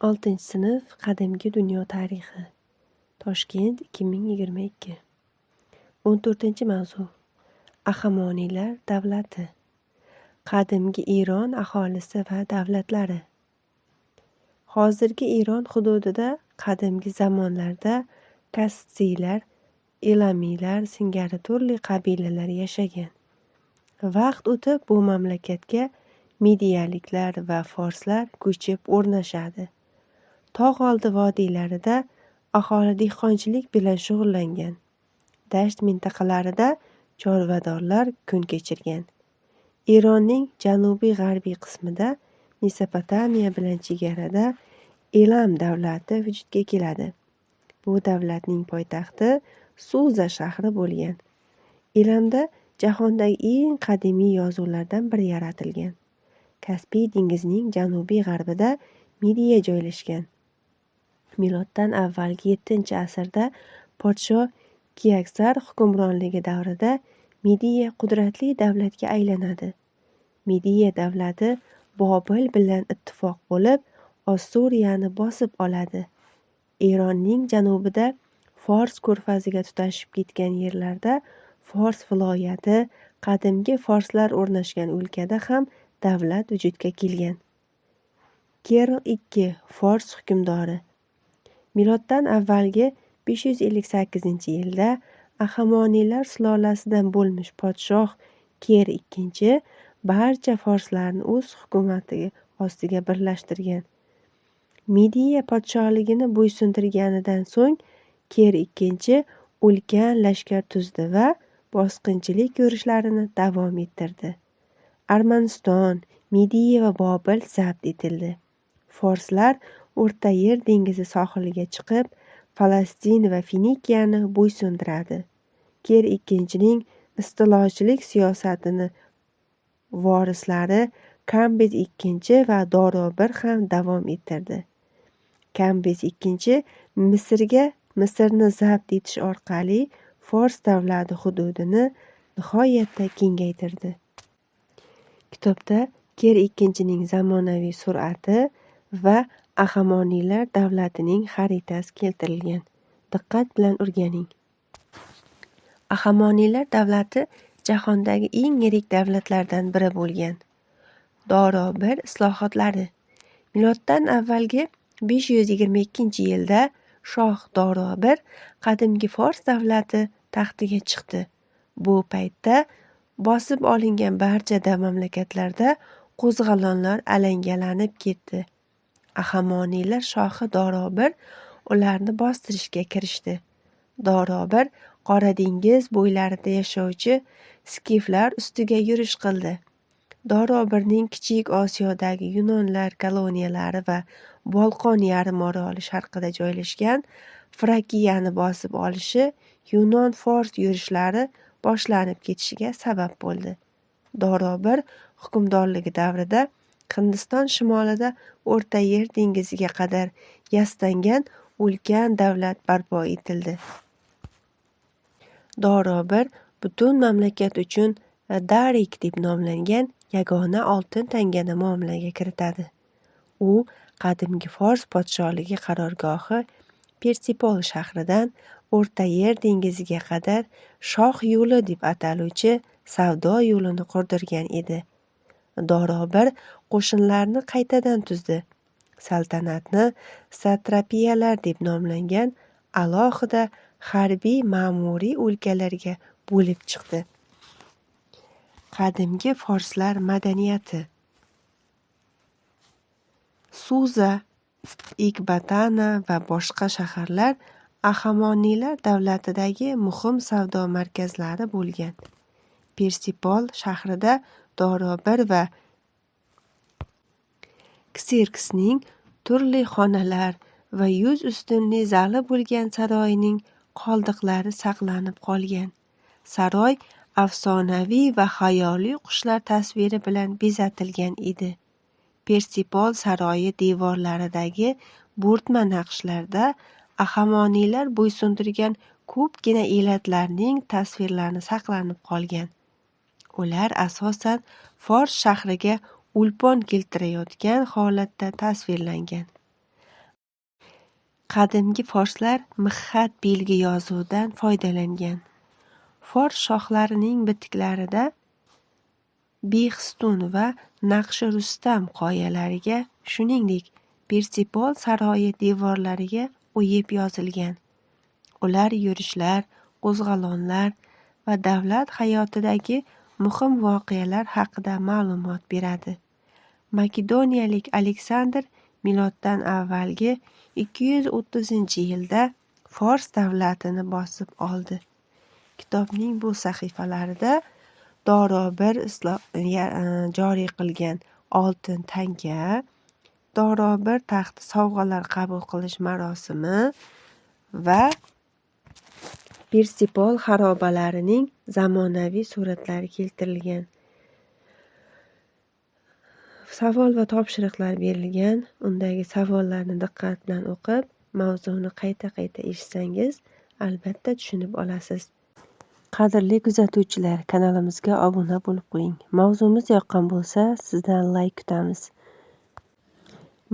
Oltinchi sinf qadimgi dunyo tarixi. Toshkent 2022. 14-mavzu. Ahamoniylar davlati. Qadimgi Eron aholisi va davlatlari. Hozirgi Eron hududida qadimgi zamonlarda Kassiylar, Elamiylar singari turli qabilalar yashagan. Vaqt o'tib bu mamlakatga Midiyaliklar va forslar ko'chib o'rnashadi. Tog' oldi vodiylarida aholi dehqonchilik bilan shug'ullangan. Dasht mintaqalarida chorvadorlar kun kechirgan. Eronning janubiy-g'arbiy qismida Mesopotamiya bilan chegarada Elam davlati vujudga keladi. Bu davlatning poytaxti Suza shahri bo'lgan. Elamda jahondagi eng qadimiy yozuvlardan biri yaratilgan. Kaspiy dengizining janubiy-g'arbida Midiya joylashgan. Miloddan avvalgi 7-asrda podsho Kiaksar hukmronligi davrida Midiya qudratli davlatga aylanadi. Midiya davlati Bobil bilan ittifoq bo'lib, Ossuriyani bosib oladi. Eronning janubida Fors ko'rfaziga tutashib ketgan yerlarda Fors viloyati, qadimgi forslar o'rnashgan o'lkada ham davlat vujudga kelgan. Kerl II Fors hukmdori. Miloddan avvalgi 558-yilda Ahamoniylar sulolasidan bo'lmish podshoh Kerl II barcha forslarni o'z hukumati ostiga birlashtirgan. Midiya podshohligini bo'ysundirganidan so'ng Kerl II ulkan lashkar tuzdi va bosqinchilik yurishlarini davom ettirdi. Armaniston, Midiya va Bobil zabt etildi. Forslar O'rta Yer dengizi sohiliga chiqib, Falastin va Finikiyani bo'ysundiradi. Kerl IIning istilochilik siyosatini vorislari Kambiz II va Dorobir ham davom ettirdi. Kambiz II Misrni zabt etish orqali Fors davlati hududini nihoyatda kengaytirdi. Kitobda Kerl IIning zamonaviy surati va Ahamoniylar davlatining xaritasi keltirilgan. Diqqat bilan o'rganing. Ahamoniylar davlati jahondagi eng yirik davlatlardan biri bo'lgan. Dorobir islohotlari. Miloddan avvalgi 522-yilda shoh Dorobir qadimgi Fors davlati taxtiga chiqdi. Bu paytda bosib olingan barcha mamlakatlarda qo'zg'alonlar alangalanib ketdi. Ahamoniylar shohi Dorobir ularni bostirishga kirishdi. Dorobir Qora dengiz bo'ylarida yashovchi skiflar ustiga yurish qildi. Dorobirning Kichik Osiyodagi Yunonlar koloniyalari va Bolqon yarim oroli sharqida joylashgan Frakiyani bosib olishi Yunon-Fors yurishlari boshlanib ketishiga sabab bo'ldi. Dorobir hukmdorligi davrida Hindiston shimolida O'rta Yer dengiziga qadar yastangan ulkan davlat barpo etildi. Dorobir butun mamlakat uchun Darik deb nomlangan yagona oltin tangani muomalaga kiritadi. U qadimgi Fors podshohligi qarorgohi Persipol shahridan O'rta Yer dengiziga qadar shoh yo'li deb ataluvchi savdo yo'lini qurdirgan edi. Dorobir qo'shinlarni qaytadan tuzdi. Saltanatni satrapiyalar deb nomlangan alohida harbiy ma'muriy o'lkalarga bo'lib chiqdi. Qadimgi forslar madaniyati. Suza, Ekbatana va boshqa shaharlar Ahamoniylar davlatidagi muhim savdo markazlari bo'lgan. Persipol shahrida Dorobir va Ksirksning turli xonalar va 100 ustunli zali bo'lgan saroyining qoldiqlari saqlanib qolgan. Saroy afsonaviy va xayoliy qushlar tasviri bilan bezatilgan edi. Persipol saroyi devorlaridagi bo'rtma naqshlarda Ahamoniylar bo'ysundirgan ko'pgina elatlarning tasvirlari saqlanib qolgan. Ular asosan Fors shahriga ulpon keltirayotgan holatda tasvirlangan. Qadimgi forslar mixxat belgi yozuvidan foydalangan. Fors shohlarining bitiklarida Bexistun va Naqshi Rustam qoyalariga, shuningdek, Persipol saroyi devorlariga o'yib yozilgan. Ular yurishlar, qo'zg'olonlar va davlat hayotidagi muhim voqealar haqida ma'lumot beradi. Makedoniyalik Aleksandr miloddan avvalgi 230-yilda Fors davlatini bosib oldi. Kitobning bu sahifalarida Dorobir joriy qilgan oltin tanka, Dorobir taxti sovg'alar qabul qilish marosimi va Persipol xarobalarining zamonaviy suratlari keltirilgan. Savol va topshiriqlar berilgan. Undagi savollarni diqqat bilan o'qib, mavzuni qayta-qayta eshitsangiz, albatta tushunib olasiz. Qadrli kuzatuvchilar, kanalimizga obuna bo'lib qo'ying. Mavzumiz yoqqan bo'lsa, sizdan layk kutamiz.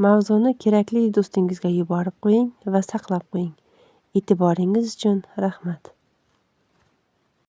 Mavzuni kerakli do'stingizga yuborib qo'ying va saqlab qo'ying. E'tiboringiz uchun rahmat.